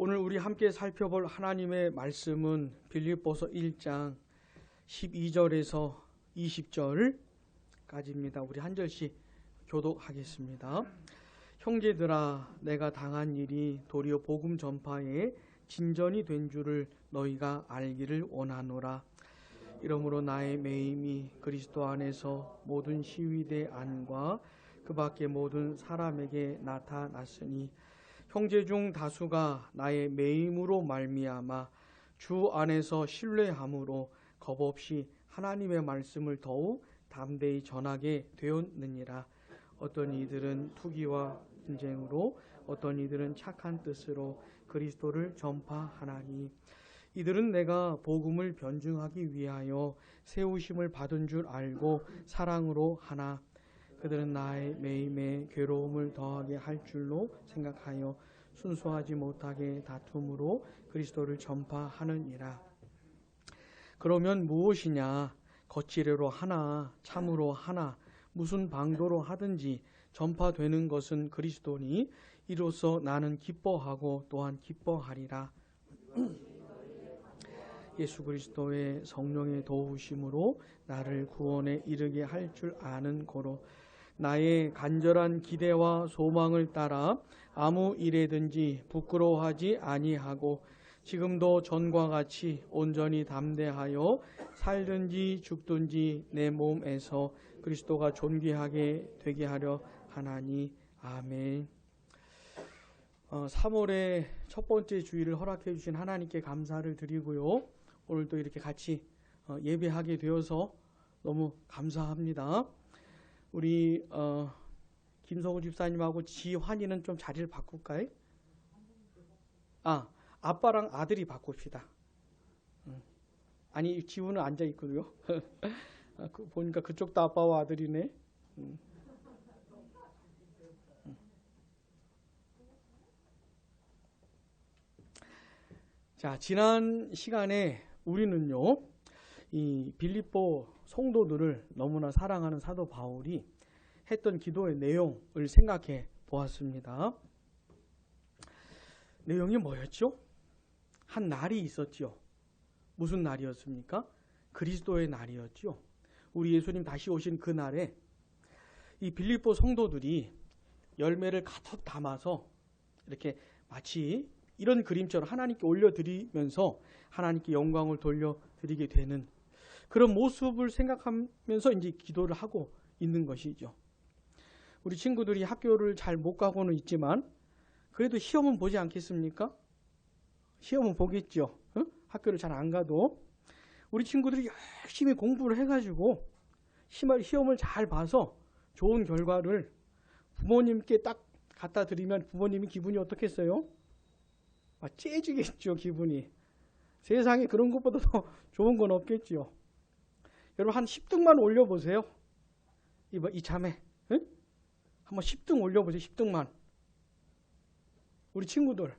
오늘 우리 함께 살펴볼 하나님의 말씀은 빌립보서 1장 12절에서 20절까지입니다. 우리 한 절씩 교독하겠습니다. 형제들아, 내가 당한 일이 도리어 복음 전파에 진전이 된 줄을 너희가 알기를 원하노라. 이러므로 나의 매임이 그리스도 안에서 모든 시위대 안과 그 밖의 모든 사람에게 나타났으니 형제 중 다수가 나의 매임으로 말미암아 주 안에서 신뢰함으로 겁없이 하나님의 말씀을 더욱 담대히 전하게 되었느니라. 어떤 이들은 투기와 분쟁으로, 어떤 이들은 착한 뜻으로 그리스도를 전파하나니, 이들은 내가 복음을 변증하기 위하여 세우심을 받은 줄 알고 사랑으로 하나, 그들은 나의 매임에 괴로움을 더하게 할 줄로 생각하여 순수하지 못하게 다툼으로 그리스도를 전파하느니라. 그러면 무엇이냐? 거칠애로 하나, 참으로 하나, 무슨 방도로 하든지 전파되는 것은 그리스도니, 이로써 나는 기뻐하고 또한 기뻐하리라. 예수 그리스도의 성령의 도우심으로 나를 구원에 이르게 할 줄 아는 고로 나의 간절한 기대와 소망을 따라 아무 일에든지 부끄러워하지 아니하고 지금도 전과 같이 온전히 담대하여 살든지 죽든지 내 몸에서 그리스도가 존귀하게 되게 하려 하나니. 아멘. 3월의 첫 번째 주일을 허락해 주신 하나님께 감사를 드리고요. 오늘 또 이렇게 같이 예배하게 되어서 너무 감사합니다. 우리 김성우 집사님하고 지환이는 좀 자리를 바꿀까요? 아빠랑 아들이 바꿉시다. 아니, 지훈은 앉아 있거든요. 보니까 그쪽도 아빠와 아들이네. 자, 지난 시간에 우리는요, 이 빌립보 성도들을 너무나 사랑하는 사도 바울이 했던 기도의 내용을 생각해 보았습니다. 내용이 뭐였죠? 한 날이 있었죠. 무슨 날이었습니까? 그리스도의 날이었죠. 우리 예수님 다시 오신 그 날에 이 빌립보 성도들이 열매를 가득 담아서 이렇게 마치 이런 그림처럼 하나님께 올려드리면서 하나님께 영광을 돌려드리게 되는 그런 모습을 생각하면서 이제 기도를 하고 있는 것이죠. 우리 친구들이 학교를 잘 못 가고는 있지만 그래도 시험은 보지 않겠습니까? 시험은 보겠죠. 학교를 잘 안 가도 우리 친구들이 열심히 공부를 해가지고 시험을 잘 봐서 좋은 결과를 부모님께 딱 갖다 드리면 부모님이 기분이 어떻겠어요? 째지겠죠, 기분이. 세상에 그런 것보다 더 좋은 건 없겠죠. 여러분, 한 10등만 올려보세요. 이참에 한번 10등 올려보세요. 10등만. 우리 친구들.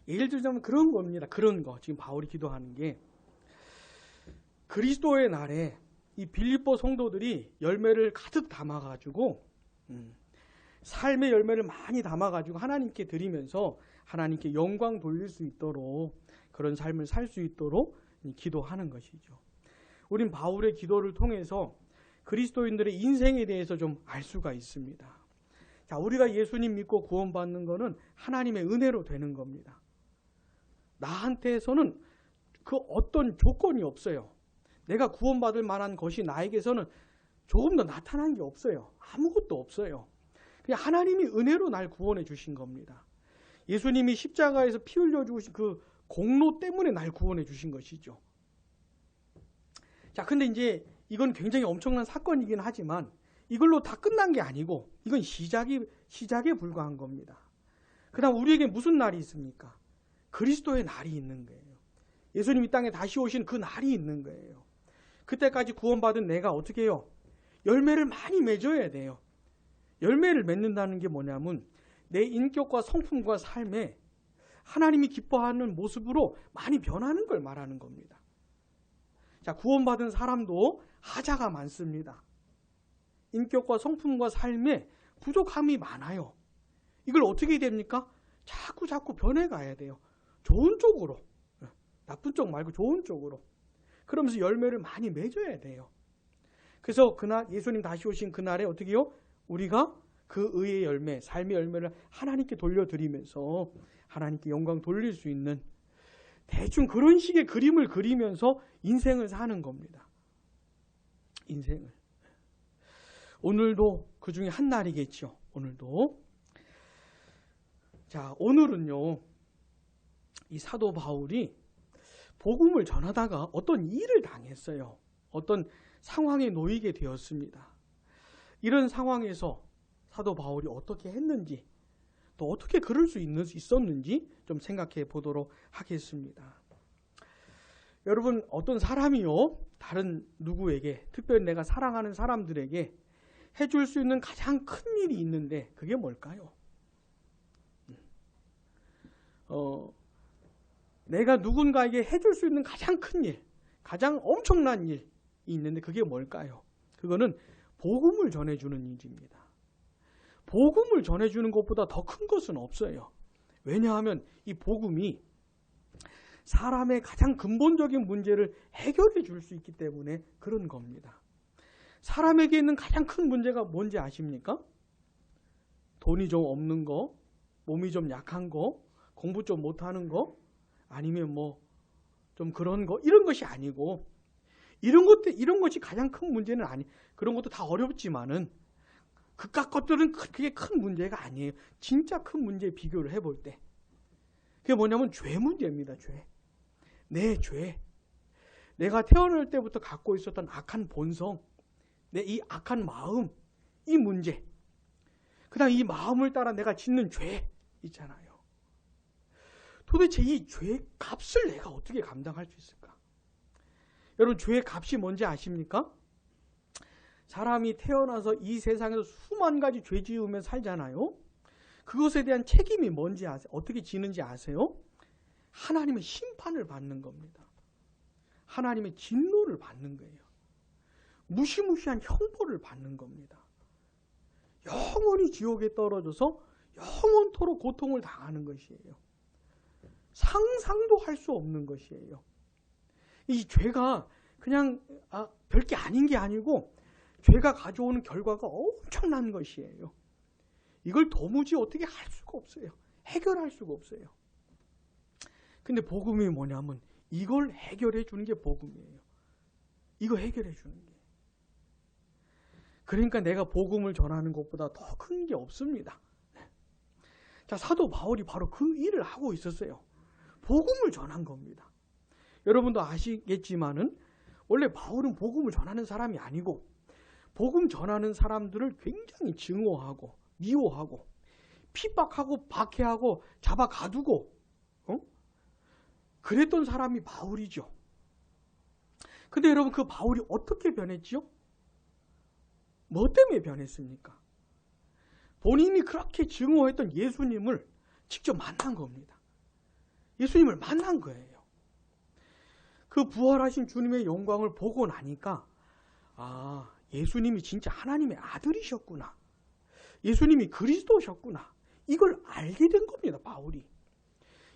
예를 들자면 그런 겁니다. 그런 거. 지금 바울이 기도하는 게 그리스도의 날에 이 빌립보 성도들이 열매를 가득 담아가지고 삶의 열매를 많이 담아가지고 하나님께 드리면서 하나님께 영광 돌릴 수 있도록 그런 삶을 살 수 있도록 기도하는 것이죠. 우린 바울의 기도를 통해서 그리스도인들의 인생에 대해서 좀 알 수가 있습니다. 자, 우리가 예수님 믿고 구원받는 것은 하나님의 은혜로 되는 겁니다. 나한테서는 그 어떤 조건이 없어요. 내가 구원받을 만한 것이 나에게서는 조금 더 나타난 게 없어요. 아무것도 없어요. 그냥 하나님이 은혜로 날 구원해 주신 겁니다. 예수님이 십자가에서 피 흘려 주신 그 공로 때문에 날 구원해 주신 것이죠. 자, 근데 이제 이건 굉장히 엄청난 사건이긴 하지만 이걸로 다 끝난 게 아니고 이건 시작에 불과한 겁니다. 그다음 우리에게 무슨 날이 있습니까? 그리스도의 날이 있는 거예요. 예수님이 땅에 다시 오신 그 날이 있는 거예요. 그때까지 구원받은 내가 어떻게 해요? 열매를 많이 맺어야 돼요. 열매를 맺는다는 게 뭐냐면 내 인격과 성품과 삶에 하나님이 기뻐하는 모습으로 많이 변하는 걸 말하는 겁니다. 자, 구원받은 사람도 하자가 많습니다. 인격과 성품과 삶에 부족함이 많아요. 이걸 어떻게 됩니까? 자꾸 변해가야 돼요. 좋은 쪽으로. 나쁜 쪽 말고 좋은 쪽으로. 그러면서 열매를 많이 맺어야 돼요. 그래서 그날 예수님 다시 오신 그날에 어떻게 해요? 우리가 그 의의 열매, 삶의 열매를 하나님께 돌려드리면서 하나님께 영광 돌릴 수 있는 대충 그런 식의 그림을 그리면서 인생을 사는 겁니다. 인생을. 오늘도 그 중에 한 날이겠죠. 오늘도. 자, 오늘은요. 이 사도 바울이 복음을 전하다가 어떤 일을 당했어요. 어떤 상황에 놓이게 되었습니다. 이런 상황에서 사도 바울이 어떻게 했는지, 또 어떻게 그럴 수 있었는지 좀 생각해 보도록 하겠습니다. 여러분, 어떤 사람이요, 다른 누구에게, 특별히 내가 사랑하는 사람들에게 해줄 수 있는 가장 큰 일이 있는데 그게 뭘까요? 내가 누군가에게 해줄 수 있는 가장 큰 일, 가장 엄청난 일이 있는데 그게 뭘까요? 그거는 복음을 전해주는 일입니다. 복음을 전해주는 것보다 더 큰 것은 없어요. 왜냐하면 이 복음이 사람의 가장 근본적인 문제를 해결해 줄 수 있기 때문에 그런 겁니다. 사람에게 있는 가장 큰 문제가 뭔지 아십니까? 돈이 좀 없는 거, 몸이 좀 약한 거, 공부 좀 못하는 거, 아니면 뭐 좀 그런 거, 이런 것이 아니고, 이런 것이 가장 큰 문제는 그런 것도 다 어렵지만은 그깟 것들은 그게 큰 문제가 아니에요. 진짜 큰 문제 비교를 해볼 때 그게 뭐냐면 죄 문제입니다. 죄. 내 죄. 내가 태어날 때부터 갖고 있었던 악한 본성, 내 이 악한 마음, 이 문제, 그 다음 이 마음을 따라 내가 짓는 죄 있잖아요. 도대체 이 죄의 값을 내가 어떻게 감당할 수 있을까? 여러분, 죄의 값이 뭔지 아십니까? 사람이 태어나서 이 세상에서 수만 가지 죄 지으며 살잖아요. 그것에 대한 책임이 뭔지 아세요? 어떻게 지는지 아세요? 하나님의 심판을 받는 겁니다. 하나님의 진노를 받는 거예요. 무시무시한 형벌을 받는 겁니다. 영원히 지옥에 떨어져서 영원토록 고통을 당하는 것이에요. 상상도 할 수 없는 것이에요. 이 죄가 그냥 별게 아닌 게 아니고 죄가 가져오는 결과가 엄청난 것이에요. 이걸 도무지 어떻게 할 수가 없어요. 해결할 수가 없어요. 근데 복음이 뭐냐면 이걸 해결해 주는 게 복음이에요. 이거 해결해 주는 게. 그러니까 내가 복음을 전하는 것보다 더 큰 게 없습니다. 자, 사도 바울이 바로 그 일을 하고 있었어요. 복음을 전한 겁니다. 여러분도 아시겠지만은 원래 바울은 복음을 전하는 사람이 아니고 복음 전하는 사람들을 굉장히 증오하고 미워하고 핍박하고 박해하고 잡아 가두고 그랬던 사람이 바울이죠. 근데 여러분, 그 바울이 어떻게 변했죠? 뭐 때문에 변했습니까? 본인이 그렇게 증오했던 예수님을 직접 만난 겁니다. 예수님을 만난 거예요. 그 부활하신 주님의 영광을 보고 나니까 예수님이 진짜 하나님의 아들이셨구나. 예수님이 그리스도셨구나. 이걸 알게 된 겁니다. 바울이.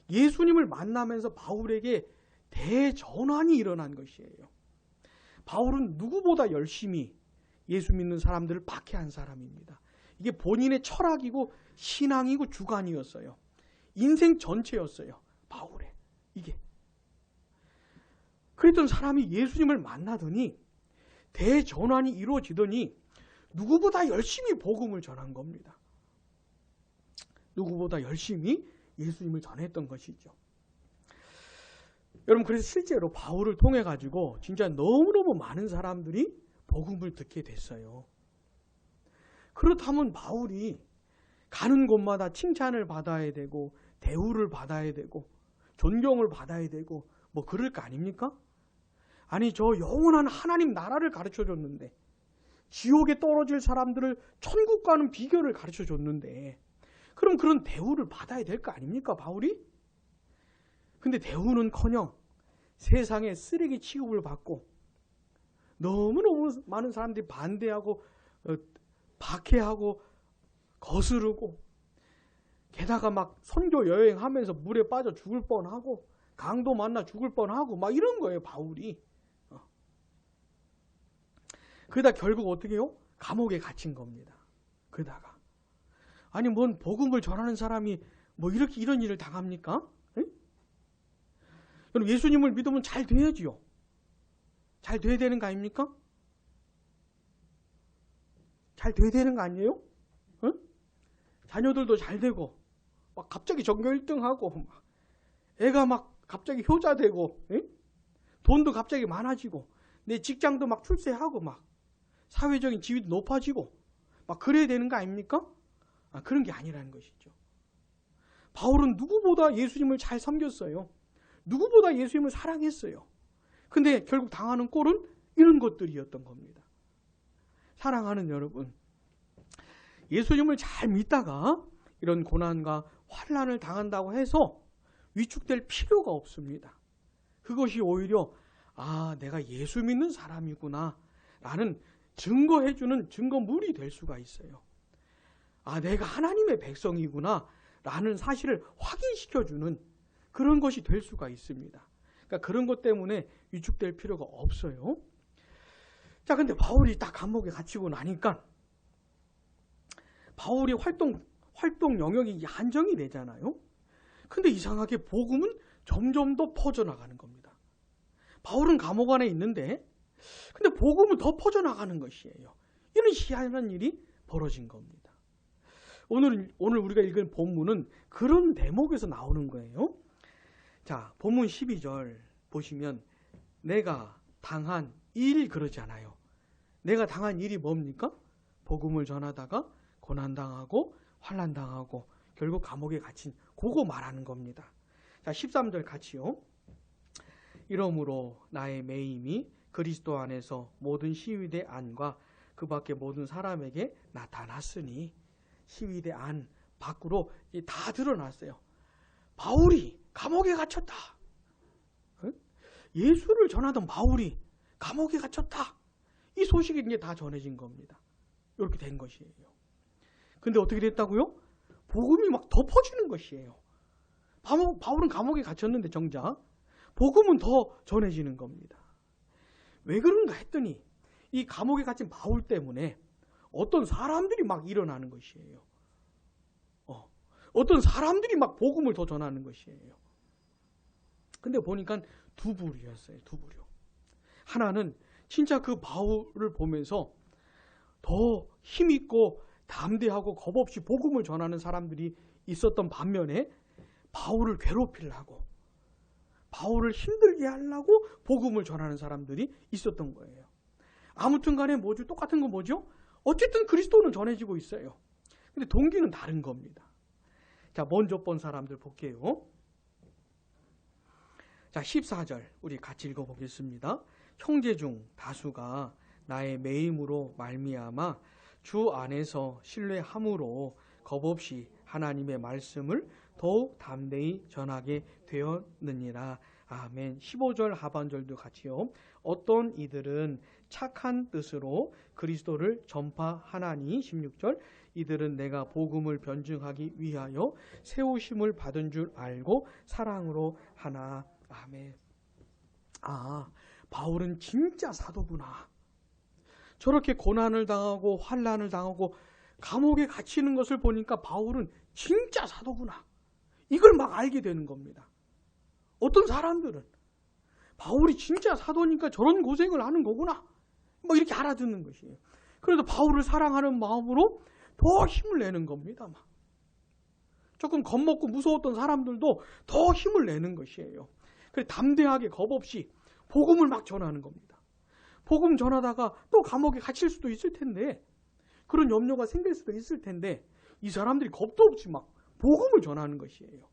예수님을 만나면서 바울에게 대전환이 일어난 것이에요. 바울은 누구보다 열심히 예수 믿는 사람들을 박해한 사람입니다. 이게 본인의 철학이고 신앙이고 주관이었어요. 인생 전체였어요. 바울의. 이게. 그랬던 사람이 예수님을 만나더니 대전환이 이루어지더니 누구보다 열심히 복음을 전한 겁니다. 누구보다 열심히 예수님을 전했던 것이죠. 여러분, 그래서 실제로 바울을 통해 가지고 진짜 너무너무 많은 사람들이 복음을 듣게 됐어요. 그렇다면 바울이 가는 곳마다 칭찬을 받아야 되고 대우를 받아야 되고 존경을 받아야 되고 뭐 그럴 거 아닙니까? 아니, 저 영원한 하나님 나라를 가르쳐 줬는데, 지옥에 떨어질 사람들을 천국 가는 비결을 가르쳐 줬는데, 그럼 그런 대우를 받아야 될 거 아닙니까, 바울이? 근데 대우는커녕 세상에 쓰레기 취급을 받고 너무너무 많은 사람들이 반대하고 박해하고 거스르고 게다가 막 선교 여행하면서 물에 빠져 죽을 뻔하고 강도 만나 죽을 뻔하고 막 이런 거예요, 바울이. 그러다 결국 어떻게 해요? 감옥에 갇힌 겁니다. 그러다가 아니 뭔 복음을 전하는 사람이 뭐 이렇게 이런 일을 당합니까? 에? 여러분 예수님을 믿으면 잘 돼야지요. 잘 돼야 되는 거 아닙니까? 잘 돼야 되는 거 아니에요? 에? 자녀들도 잘 되고 막 갑자기 전교 1등하고 막 애가 막 갑자기 효자 되고 에? 돈도 갑자기 많아지고 내 직장도 막 출세하고 막 사회적인 지위도 높아지고 막 그래야 되는 거 아닙니까? 그런 게 아니라는 것이죠. 바울은 누구보다 예수님을 잘 섬겼어요. 누구보다 예수님을 사랑했어요. 근데 결국 당하는 꼴은 이런 것들이었던 겁니다. 사랑하는 여러분, 예수님을 잘 믿다가 이런 고난과 환난을 당한다고 해서 위축될 필요가 없습니다. 그것이 오히려 내가 예수 믿는 사람이구나 라는 증거해주는 증거물이 될 수가 있어요. 내가 하나님의 백성이구나 라는 사실을 확인시켜주는 그런 것이 될 수가 있습니다. 그러니까 그런 것 때문에 위축될 필요가 없어요. 자, 근데 바울이 딱 감옥에 갇히고 나니까 바울이 활동 영역이 한정이 되잖아요. 근데 이상하게 복음은 점점 더 퍼져나가는 겁니다. 바울은 감옥 안에 있는데 근데 복음은 더 퍼져나가는 것이에요. 이런 희한한 일이 벌어진 겁니다. 오늘 우리가 읽은 본문은 그런 대목에서 나오는 거예요. 자, 본문 12절 보시면 내가 당한 일 그러잖아요. 내가 당한 일이 뭡니까? 복음을 전하다가 고난당하고 환난당하고 결국 감옥에 갇힌 그거 말하는 겁니다. 자, 13절 같이요. 이러므로 나의 매임이 그리스도 안에서 모든 시위대 안과 그 밖에 모든 사람에게 나타났으니 시위대 안 밖으로 다 드러났어요. 바울이 감옥에 갇혔다. 예수를 전하던 바울이 감옥에 갇혔다. 이 소식이 이제 다 전해진 겁니다. 이렇게 된 것이에요. 근데 어떻게 됐다고요? 복음이 막 덮어지는 것이에요. 바울은 감옥에 갇혔는데 정작 복음은 더 전해지는 겁니다. 왜 그런가 했더니 이 감옥에 갇힌 바울 때문에 어떤 사람들이 막 일어나는 것이에요. 어떤 사람들이 막 복음을 더 전하는 것이에요. 근데 보니까 두 부류였어요. 두 부류. 하나는 진짜 그 바울을 보면서 더 힘있고 담대하고 겁없이 복음을 전하는 사람들이 있었던 반면에 바울을 괴롭히려고 바울을 힘들게 하려고 복음을 전하는 사람들이 있었던 거예요. 아무튼 간에 뭐죠? 똑같은 건 뭐죠? 어쨌든 그리스도는 전해지고 있어요. 근데 동기는 다른 겁니다. 자, 먼저 본 사람들 볼게요. 자, 14절 우리 같이 읽어보겠습니다. 형제 중 다수가 나의 매임으로 말미암아 주 안에서 신뢰함으로 겁없이 하나님의 말씀을 더욱 담대히 전하게 되었느니라. 아멘. 15절 하반절도 같이요. 어떤 이들은 착한 뜻으로 그리스도를 전파하나니 16절 이들은 내가 복음을 변증하기 위하여 세우심을 받은 줄 알고 사랑으로 하나. 아멘. 바울은 진짜 사도구나. 저렇게 고난을 당하고 환난을 당하고 감옥에 갇히는 것을 보니까 바울은 진짜 사도구나. 이걸 막 알게 되는 겁니다. 어떤 사람들은 바울이 진짜 사도니까 저런 고생을 하는 거구나. 뭐 이렇게 알아듣는 것이에요. 그래서 바울을 사랑하는 마음으로 더 힘을 내는 겁니다. 막. 조금 겁먹고 무서웠던 사람들도 더 힘을 내는 것이에요. 그래서 담대하게 겁없이 복음을 막 전하는 겁니다. 복음 전하다가 또 감옥에 갇힐 수도 있을 텐데 그런 염려가 생길 수도 있을 텐데 이 사람들이 겁도 없이 막 복음을 전하는 것이에요.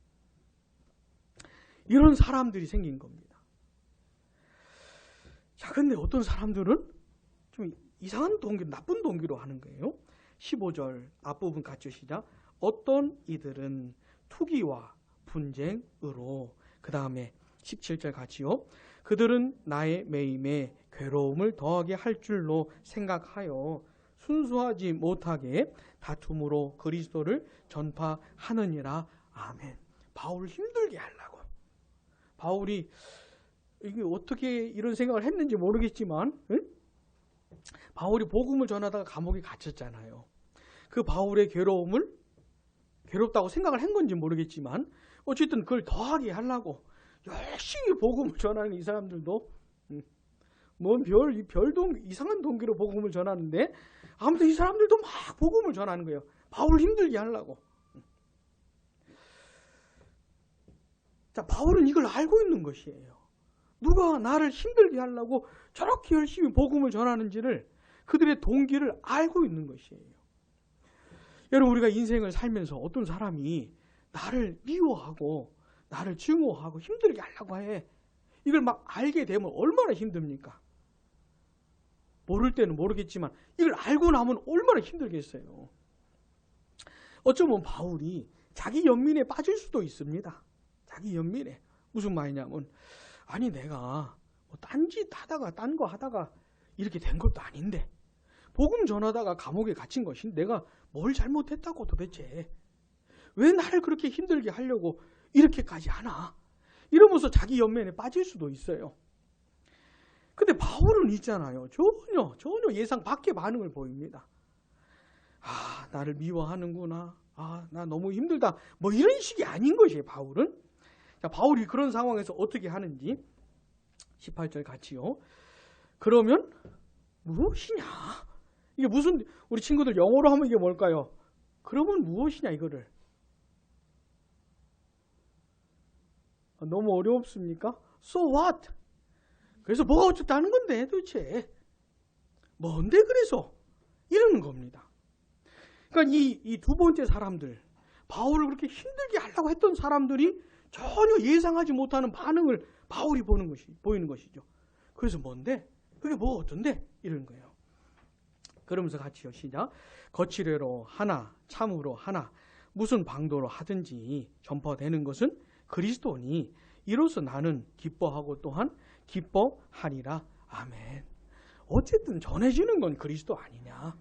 이런 사람들이 생긴 겁니다. 자, 근데 어떤 사람들은 좀 이상한 동기, 나쁜 동기로 하는 거예요. 15절 앞부분 같이 시작. 어떤 이들은 투기와 분쟁으로 그 다음에 17절 같이요. 그들은 나의 매임에 괴로움을 더하게 할 줄로 생각하여 순수하지 못하게 다툼으로 그리스도를 전파하느니라. 아멘. 바울을 힘들게 하려고. 바울이 이게 어떻게 이런 생각을 했는지 모르겠지만, 응? 바울이 복음을 전하다가 감옥에 갇혔잖아요. 그 바울의 괴롭다고 생각을 한 건지 모르겠지만 어쨌든 그걸 더하게 하려고 열심히 복음을 전하는 이 사람들도 이상한 동기로 복음을 전하는데, 아무튼 이 사람들도 막 복음을 전하는 거예요. 바울을 힘들게 하려고. 자, 바울은 이걸 알고 있는 것이에요. 누가 나를 힘들게 하려고 저렇게 열심히 복음을 전하는지를, 그들의 동기를 알고 있는 것이에요. 여러분, 우리가 인생을 살면서 어떤 사람이 나를 미워하고 나를 증오하고 힘들게 하려고 해. 이걸 막 알게 되면 얼마나 힘듭니까? 모를 때는 모르겠지만 이걸 알고 나면 얼마나 힘들겠어요. 어쩌면 바울이 자기 연민에 빠질 수도 있습니다. 자기 연민에. 무슨 말이냐면, 아니 내가 뭐 딴짓 하다가 딴 거 하다가 이렇게 된 것도 아닌데, 복음 전하다가 감옥에 갇힌 것이 내가 뭘 잘못했다고 도대체. 왜 나를 그렇게 힘들게 하려고 이렇게까지 하나? 이러면서 자기 연민에 빠질 수도 있어요. 근데 바울은 있잖아요. 전혀 예상 밖의 반응을 보입니다. 아, 나를 미워하는구나. 아, 나 너무 힘들다. 뭐 이런 식이 아닌 것이에요, 바울은. 자, 바울이 그런 상황에서 어떻게 하는지 18절 같이요. 그러면 무엇이냐? 이게 무슨, 우리 친구들 영어로 하면 이게 뭘까요? 그러면 무엇이냐, 이거를. 너무 어렵습니까? So what? 그래서 뭐가 어쨌다는 건데 도대체. 뭔데 그래서? 이러는 겁니다. 그러니까 이 두 번째 사람들, 바울을 그렇게 힘들게 하려고 했던 사람들이 전혀 예상하지 못하는 반응을 바울이 보이는 것이죠. 그래서 뭔데? 그게 뭐 어떤데? 이러는 거예요. 그러면서 같이요. 시작. 거칠애로 하나, 참으로 하나, 무슨 방도로 하든지 전파되는 것은 그리스도니 이로써 나는 기뻐하고 또한 기뻐하리라. 아멘. 어쨌든 전해지는 건 그리스도 아니냐.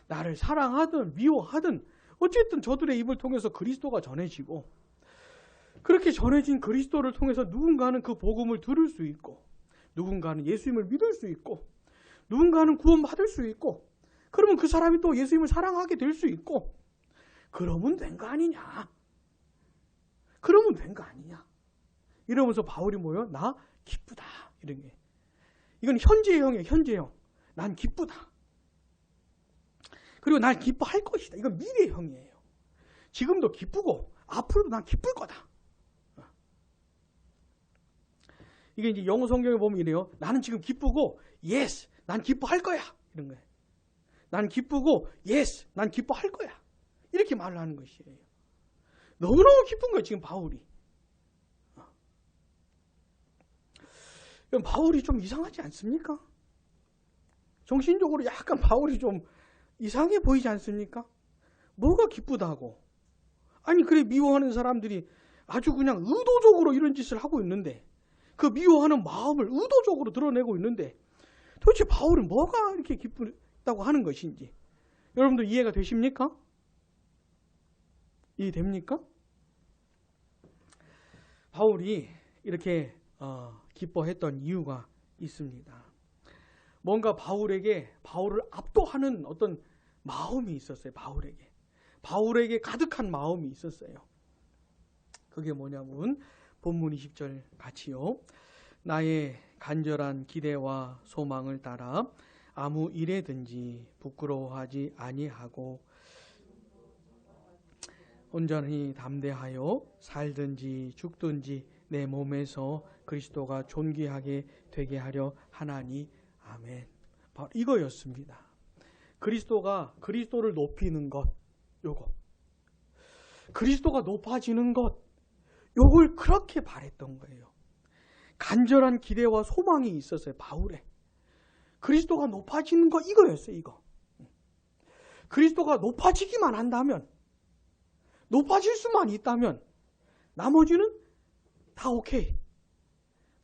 나를 사랑하든 미워하든 어쨌든 저들의 입을 통해서 그리스도가 전해지고, 그렇게 전해진 그리스도를 통해서 누군가는 그 복음을 들을 수 있고, 누군가는 예수님을 믿을 수 있고, 누군가는 구원받을 수 있고, 그러면 그 사람이 또 예수님을 사랑하게 될 수 있고, 그러면 된 거 아니냐. 그러면 된 거 아니냐. 이러면서 바울이 뭐예요? 나 기쁘다. 이런 게. 이건 현재형이에요. 현재형. 난 기쁘다. 그리고 난 기뻐할 것이다. 이건 미래형이에요. 지금도 기쁘고 앞으로도 난 기쁠 거다. 이게 이제 영어 성경에 보면 이래요. 나는 지금 기쁘고 yes, 난 기뻐할 거야. 이런 거예요. 난 기쁘고 yes, 난 기뻐할 거야. 이렇게 말을 하는 것이에요. 너무너무 기쁜 거예요, 지금 바울이. 바울이 좀 이상하지 않습니까? 정신적으로 약간 바울이 좀 이상해 보이지 않습니까? 뭐가 기쁘다고? 아니, 그래, 미워하는 사람들이 아주 그냥 의도적으로 이런 짓을 하고 있는데, 그 미워하는 마음을 의도적으로 드러내고 있는데, 도대체 바울은 뭐가 이렇게 기쁘다고 하는 것인지 여러분들 이해가 되십니까? 이해됩니까? 바울이 이렇게 기뻐했던 이유가 있습니다. 뭔가 바울을 압도하는 어떤 마음이 있었어요. 바울에게 가득한 마음이 있었어요. 그게 뭐냐면 본문 20절 같이요. 나의 간절한 기대와 소망을 따라 아무 일에든지 부끄러워하지 아니하고 온전히 담대하여 살든지 죽든지 내 몸에서 그리스도가 존귀하게 되게 하려 하나니. 아멘. 바로 이거였습니다. 그리스도를 높이는 것, 요거. 그리스도가 높아지는 것, 요걸 그렇게 바랬던 거예요. 간절한 기대와 소망이 있었어요, 바울에. 그리스도가 높아지는 거, 이거였어요, 이거. 그리스도가 높아지기만 한다면, 높아질 수만 있다면, 나머지는 다 오케이.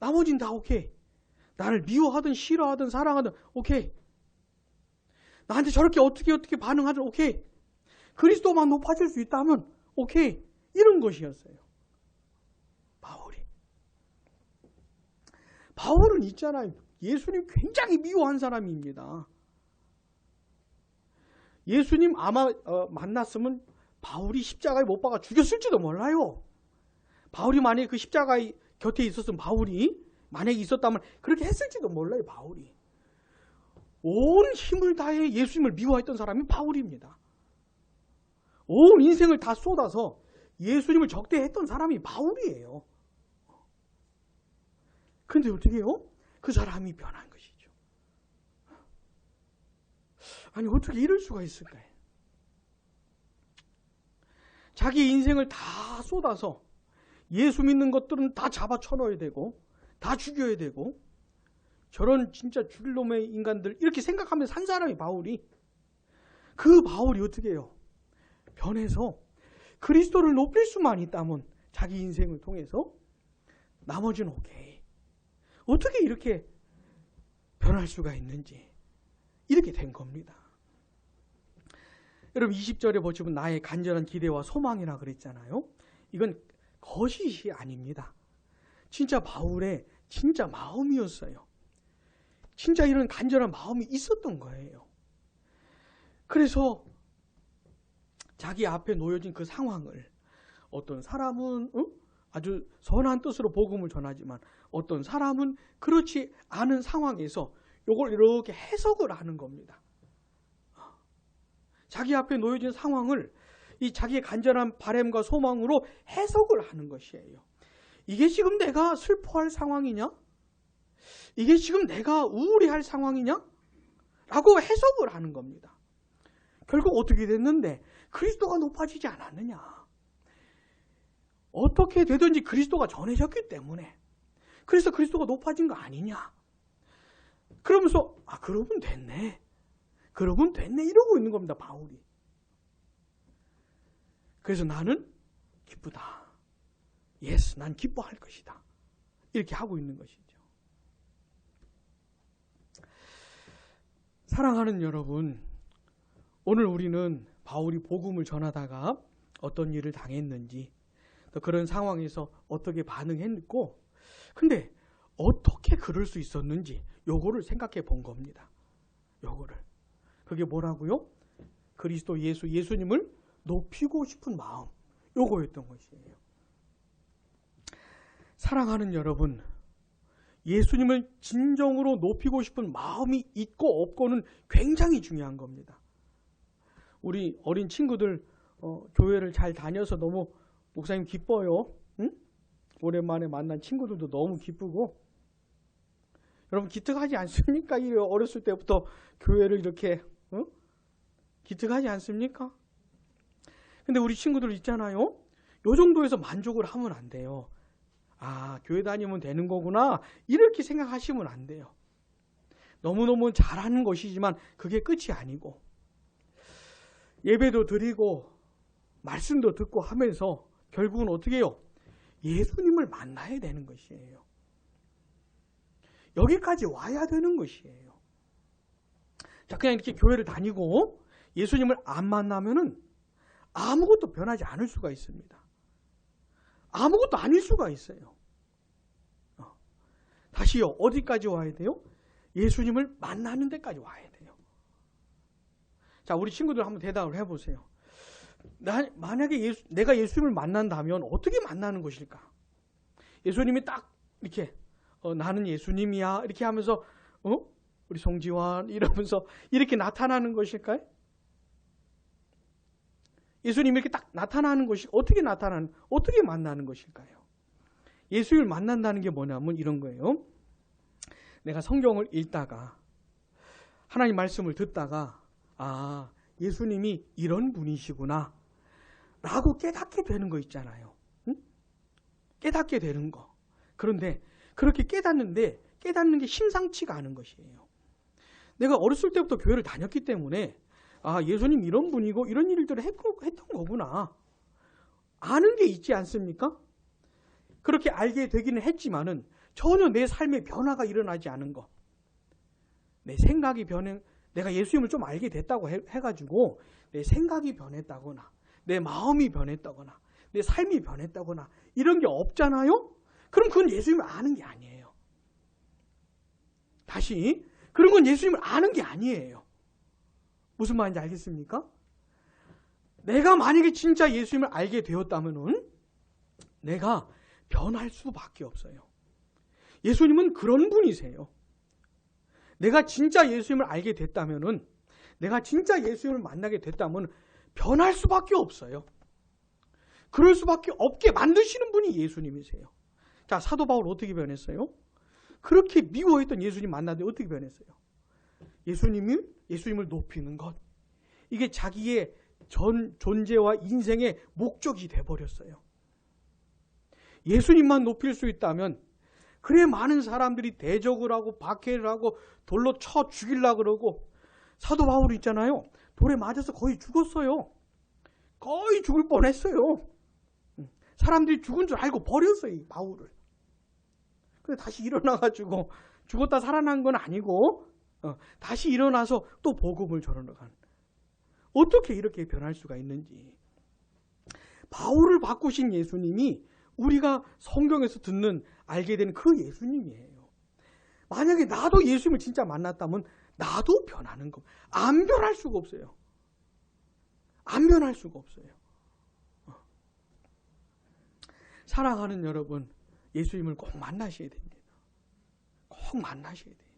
나머지는 다 오케이. 나를 미워하든 싫어하든 사랑하든 오케이. 나한테 저렇게 어떻게 반응하든 오케이. 그리스도만 높아질 수 있다면 오케이. 이런 것이었어요. 바울은 있잖아요. 예수님 굉장히 미워한 사람입니다. 예수님 아마 만났으면 바울이 십자가에 못 박아 죽였을지도 몰라요. 바울이 만약에 그 십자가에 곁에 있었으면 바울이 만약에 있었다면 그렇게 했을지도 몰라요. 바울이. 온 힘을 다해 예수님을 미워했던 사람이 바울입니다. 온 인생을 다 쏟아서 예수님을 적대했던 사람이 바울이에요. 근데 어떻게 해요? 그 사람이 변한 것이죠. 아니 어떻게 이럴 수가 있을까요? 자기 인생을 다 쏟아서 예수 믿는 것들은 다 잡아 쳐넣어야 되고 다 죽여야 되고 저런 진짜 죽일 놈의 인간들 이렇게 생각하면서 산 사람이 바울이. 그 바울이 어떻게 해요? 변해서 그리스도를 높일 수만 있다면 자기 인생을 통해서 나머지는 오케이. 어떻게 이렇게 변할 수가 있는지 이렇게 된 겁니다. 여러분 20절에 보시면 나의 간절한 기대와 소망이라 그랬잖아요. 이건 거짓이 아닙니다. 진짜 바울의 진짜 마음이었어요. 진짜 이런 간절한 마음이 있었던 거예요. 그래서 자기 앞에 놓여진 그 상황을 어떤 사람은 아주 선한 뜻으로 복음을 전하지만 어떤 사람은 그렇지 않은 상황에서 이걸 이렇게 해석을 하는 겁니다. 자기 앞에 놓여진 상황을 이 자기의 간절한 바람과 소망으로 해석을 하는 것이에요. 이게 지금 내가 슬퍼할 상황이냐? 이게 지금 내가 우울해할 상황이냐? 라고 해석을 하는 겁니다. 결국 어떻게 됐는데 그리스도가 높아지지 않았느냐? 어떻게 되든지 그리스도가 전해졌기 때문에 그래서 그리스도가 높아진 거 아니냐? 그러면서 그러면 됐네. 그러면 됐네. 이러고 있는 겁니다. 바울이. 그래서 나는 기쁘다. 예스, 난 기뻐할 것이다. 이렇게 하고 있는 것이죠. 사랑하는 여러분, 오늘 우리는 바울이 복음을 전하다가 어떤 일을 당했는지 또 그런 상황에서 어떻게 반응했고 근데 어떻게 그럴 수 있었는지 요거를 생각해 본 겁니다. 요거를. 그게 뭐라고요? 그리스도 예수님을 높이고 싶은 마음. 요거였던 것이에요. 사랑하는 여러분, 예수님을 진정으로 높이고 싶은 마음이 있고 없고는 굉장히 중요한 겁니다. 우리 어린 친구들 교회를 잘 다녀서 너무 목사님 기뻐요. 응? 오랜만에 만난 친구들도 너무 기쁘고 여러분 기특하지 않습니까? 어렸을 때부터 교회를 이렇게 기특하지 않습니까? 근데 우리 친구들 있잖아요. 요 정도에서 만족을 하면 안 돼요. 교회 다니면 되는 거구나 이렇게 생각하시면 안 돼요. 너무너무 잘하는 것이지만 그게 끝이 아니고 예배도 드리고 말씀도 듣고 하면서 결국은 어떻게 해요? 예수님을 만나야 되는 것이에요. 여기까지 와야 되는 것이에요. 자, 그냥 이렇게 교회를 다니고 예수님을 안 만나면은 아무것도 변하지 않을 수가 있습니다. 아무것도 아닐 수가 있어요. 다시요. 어디까지 와야 돼요? 예수님을 만나는 데까지 와야 돼요. 자, 우리 친구들 한번 대답을 해보세요. 만약에 내가 예수님을 만난다면 어떻게 만나는 것일까? 예수님이 딱 이렇게 나는 예수님이야 이렇게 하면서 우리 송지환 이러면서 이렇게 나타나는 것일까요? 예수님이 이렇게 딱 나타나는 것이 어떻게 만나는 것일까요? 예수님을 만난다는 게 뭐냐면 이런 거예요. 내가 성경을 읽다가 하나님 말씀을 듣다가 예수님이 이런 분이시구나 라고 깨닫게 되는 거 있잖아요. 응? 깨닫게 되는 거. 그런데 그렇게 깨닫는데 깨닫는 게 심상치가 않은 것이에요. 내가 어렸을 때부터 교회를 다녔기 때문에 예수님 이런 분이고 이런 일들을 했던 거구나. 아는 게 있지 않습니까? 그렇게 알게 되기는 했지만은 전혀 내 삶에 변화가 일어나지 않은 거. 내 생각이 내가 예수님을 좀 알게 됐다고 해가지고 내 생각이 변했다거나 내 마음이 변했다거나 내 삶이 변했다거나 이런 게 없잖아요? 그럼 그건 예수님을 아는 게 아니에요. 다시, 그런 건 예수님을 아는 게 아니에요. 무슨 말인지 알겠습니까? 내가 만약에 진짜 예수님을 알게 되었다면은 내가 변할 수밖에 없어요. 예수님은 그런 분이세요. 내가 진짜 예수님을 알게 됐다면은, 내가 진짜 예수님을 만나게 됐다면 변할 수밖에 없어요. 그럴 수밖에 없게 만드시는 분이 예수님이세요. 자, 사도 바울 어떻게 변했어요? 그렇게 미워했던 예수님 만나는데 어떻게 변했어요? 예수님을 높이는 것. 이게 자기의 존재와 인생의 목적이 돼버렸어요. 예수님만 높일 수 있다면, 그래 많은 사람들이 대적을 하고 박해를 하고 돌로 쳐 죽이려고 그러고, 사도 바울 있잖아요. 돌에 맞아서 거의 죽었어요. 거의 죽을 뻔했어요. 사람들이 죽은 줄 알고 버렸어요, 이 바울을. 그래서 다시 일어나가지고 죽었다 살아난 건 아니고 다시 일어나서 또 복음을 전하러 어떻게 이렇게 변할 수가 있는지. 바울을 바꾸신 예수님이 우리가 성경에서 듣는 알게 된 그 예수님이에요. 만약에 나도 예수님을 진짜 만났다면 나도 변하는 거. 안 변할 수가 없어요. 안 변할 수가 없어요. 사랑하는 여러분, 예수님을 꼭 만나셔야 됩니다. 꼭 만나셔야 돼요.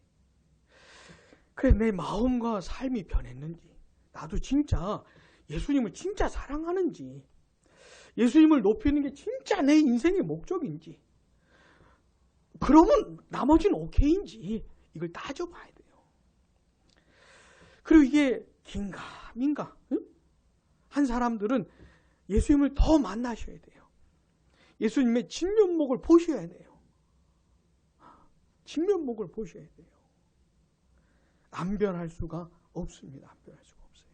그래, 내 마음과 삶이 변했는지, 나도 진짜 예수님을 진짜 사랑하는지, 예수님을 높이는 게 진짜 내 인생의 목적인지, 그러면 나머지는 오케이인지 이걸 따져봐야 돼요. 그리고 이게 긴가민가 한 사람들은 예수님을 더 만나셔야 돼요. 예수님의 진면목을 보셔야 돼요. 진면목을 보셔야 돼요. 안 변할 수가 없습니다. 안 변할 수가 없어요.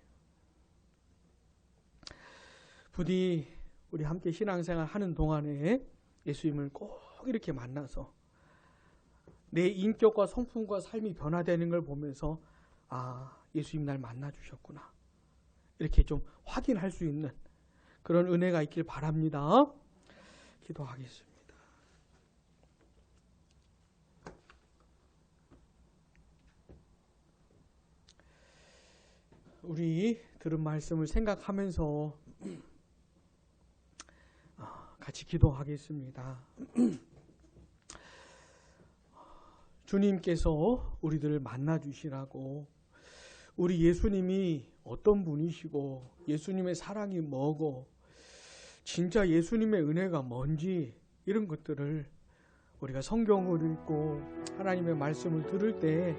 부디 우리 함께 신앙생활 하는 동안에 예수님을 꼭 이렇게 만나서 내 인격과 성품과 삶이 변화되는 걸 보면서 아, 예수님 날 만나주셨구나. 이렇게 좀 확인할 수 있는 그런 은혜가 있길 바랍니다. 기도하겠습니다. 우리 들은 말씀을 생각하면서 같이 기도하겠습니다. 주님께서 우리들을 만나주시라고, 우리 예수님이 어떤 분이시고 예수님의 사랑이 뭐고 진짜 예수님의 은혜가 뭔지 이런 것들을 우리가 성경을 읽고 하나님의 말씀을 들을 때